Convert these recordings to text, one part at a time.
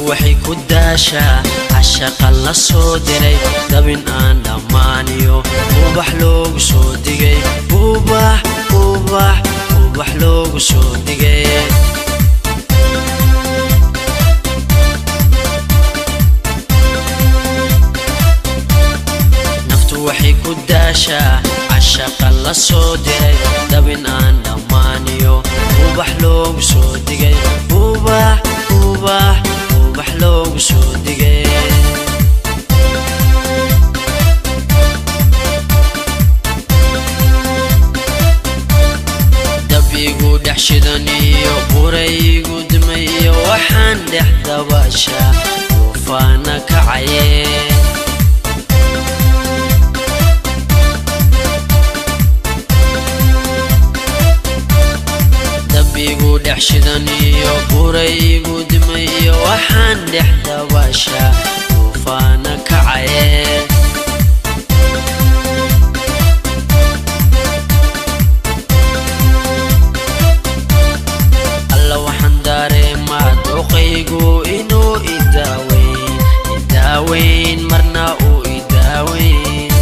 waxay ku daashaa cashaqa la soo diray dabin aan dhammaaniyo ubax loogu soo digay ubax loogu soo digay naftu waxay ku daashaa cashaqa la soo diray dabin aan dhammaaniyo ubax loogu soo digay ubax loogu soo digay dabigu dhex shidan iyo buraygu dumay iyo waxaan dhex dabaasha duufaana kacaye dabigu dhex shidan iyo buraygu dumay iyo waxaan dhex dabaasha duufaana kacaye alla waxaan dareemaa dooqaygu inuu idaaweyn marna uu idaaweyn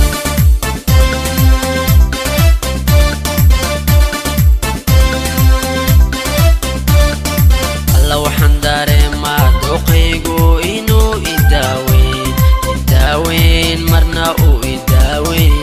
alla waxaan dareemaa dooqaygu inuu idaaweyn marna uu idaaweyn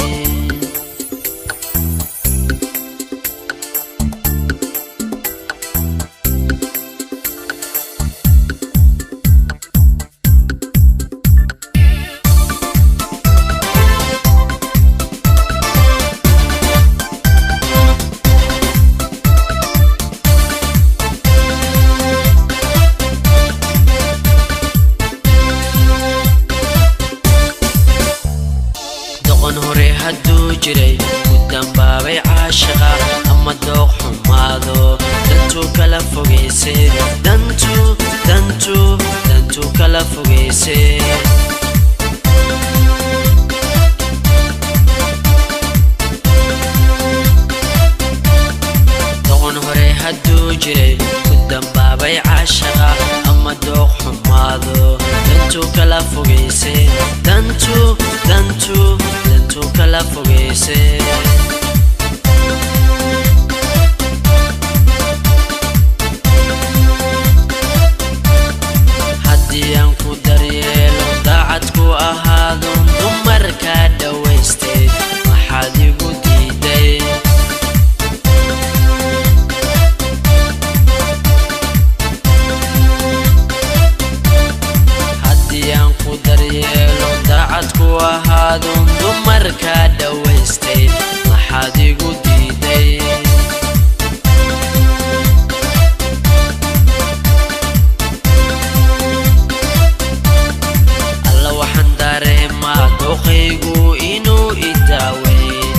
hore hadduu jiray ku dambaabay caashaqa ama dooq xumaado dantuu kala fogayse dantuu kala fogayse doqon hore hadduu jiray ku dambaabay caashaqa ama dooq xumaado dantuu kala fogayse dantuu kala fogayse haddii aan ku daryeelo daacad ku ahaado dumarkaa dhawaystay maxaad igu diiday haddii aan ku daryeelo daacad ku ahaado dumarkaa dhawaystay maxaad igu diiday alla waxaan dareemaa dooqaygu inuu idaaweyn